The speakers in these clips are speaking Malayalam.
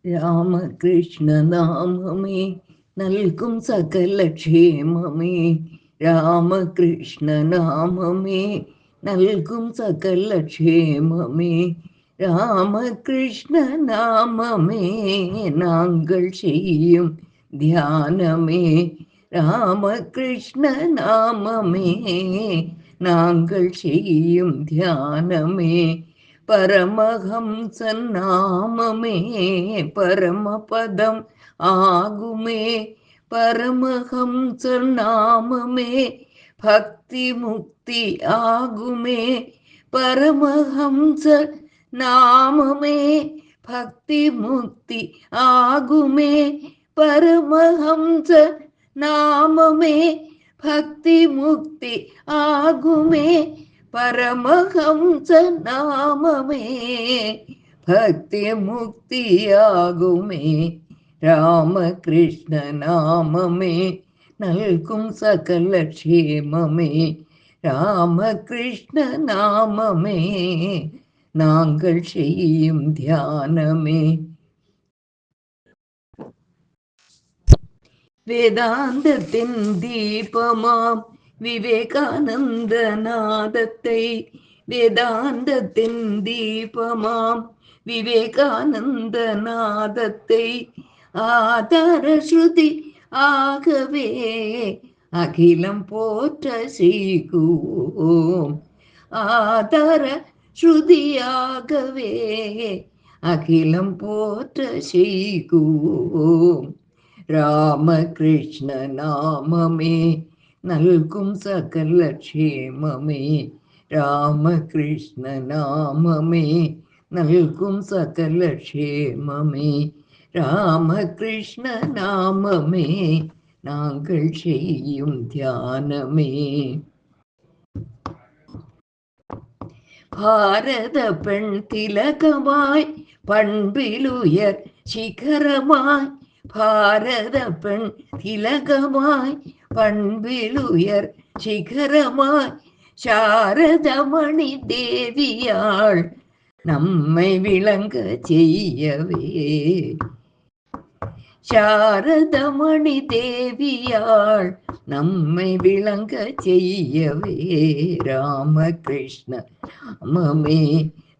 രാമകൃഷ്ണ നാമമേ നൽകും സകല ക്ഷേമമേ. രാമകൃഷ്ണ നാമമേ നൽകും സകല ക്ഷേമമേ. രാമകൃഷ്ണ നാമമേ നാങ്കൾ ചെയ്യും ധ്യാനമേ. രാമകൃഷ്ണ നാമമേ നാങ്കൾ ചെയ്യും ധ്യാനമേ. പരമഹംസൻ നാമമേ പരമപദം ആകുമേ. പരമഹംസൻ നാമമേ ഭക്തി മുക്തി ആകുമേ. പരമഹംസ നാമമേ ഭക്തി മുക്തി ആകുമേ. പരമഹംസ നാമമേ ഭക്തി മുക്തി ആകുമേ. പരമഹംസ നാമമേ ഭക്തി മുക്തിയാകുമേ. രാമകൃഷ്ണ നാമമേ നൽകും സകല ക്ഷേമമേ. രാമകൃഷ്ണ നാമമേ നാങ്കൾ ചെയ്യും ധ്യാനമേ. വേദാന്തത്തിൻ ദീപമാം വിവേകാനന്ദനാദത്തെ. വേദാന്തത്തിൻ ദീപമാം വിവേകാനന്ദനാദത്തെ. ആധാരശ്രുതി ആകവേ അഖിലം പോറ്റ ശ്രീകൂം. ആധാര ശ്രുതിയാകവേ അഖിലം പോറ്റ ശ്രീകൂം. രാമകൃഷ്ണ നാമമേ നൽകും സകല ക്ഷേമമേ. രാമകൃഷ്ണ നാമമേ നൽകും സകല ക്ഷേമമേ. രാമകൃഷ്ണ നാമമേ നാങ്കൾ ചെയ്യും ധ്യാനമേ. ഭാരത പെൺ തിലകമായി പൺപിലുയർ ശിഖരമായി. ഭാരത പെൺ തിലകമായി പൺപിലുയർ ശിഖരമായി. ശാരദമണി ദേവിയാൾ നമ്മை വിളങ്ക ചെയ്യവേ. ശാരദമണി ദേവിയാൾ നമ്മை വിളങ്ക ചെയ്യവേ. രാമകൃഷ്ണ നാമമേ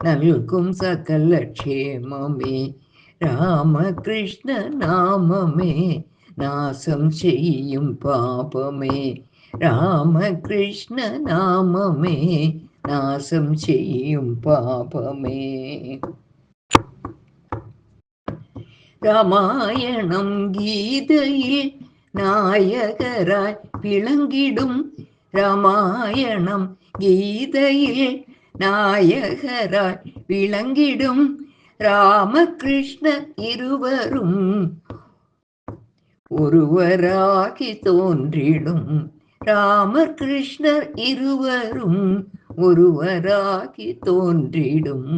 നൽകും സകല ക്ഷേമമേ. രാമകൃഷ്ണ നാമമേ നാശം ചെയ്യും പാപമേ. രാമകൃഷ്ണ നാമമേ നാശം ചെയ്യും പാപമേ. രാമായണം ഗീതയിൽ നായകരായി വിളങ്ങിടും. രാമായണം ഗീതയിൽ നായകരായി വിളങ്ങിടും. രാമകൃഷ്ണ ഇരുവരും ഒരുവരാകി തോன்றிடும். രാമകൃഷ്ണർ ഇരുവരും ഒരുവരാകി തോன்றிடும்.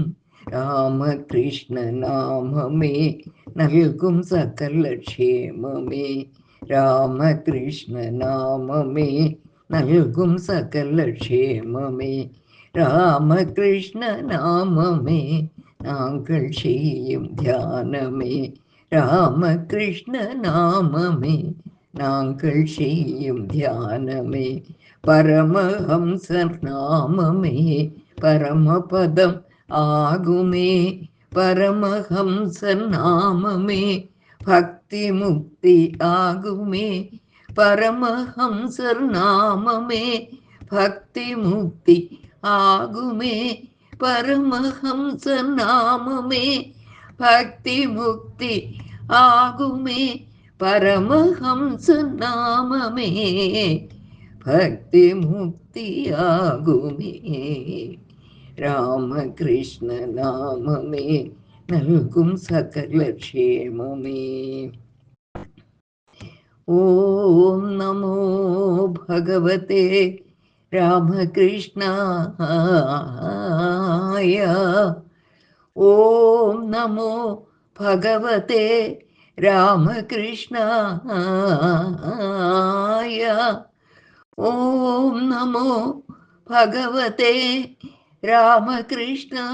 രാമകൃഷ്ണ നാമമേ നൽകും സകല ക്ഷേമമേ. രാമകൃഷ്ണ നാമമേ നൽകും സകല ക്ഷേമമേ. രാമകൃഷ്ണ നാമമേ നാങ്കൾ ചെയ്യും ധ്യാനമേ. രാമകൃഷ്ണ നാമമേ നാങ്കൾ ചെയ്യും ധ്യാനമേ. പരമഹംസ നാമമേ പരമപദം ആകുമേ. പരമഹംസ നാമമേ ഭക്തി മുക്തി ആകുമേ. പരമഹംസ നാമമേ ഭക്തി മുക്തി ആകുമേ. പരമഹംസ നാമമേ ഭക്തി മുക്തി ആകുമേ. പരമഹംസ നാമമേ ഭക്തി മുക്തിയാകുമേ. രാമകൃഷ്ണ നാമമേ നൽകും സകല ക്ഷേമമേ. ഓം നമോ ഭഗവതേ രാമകൃഷ്ണായ. ഓം നമോ ഭഗവതേ രാമകൃഷ്ണായ. ഓം നമോ ഭഗവതേ രാമകൃഷ്ണായ.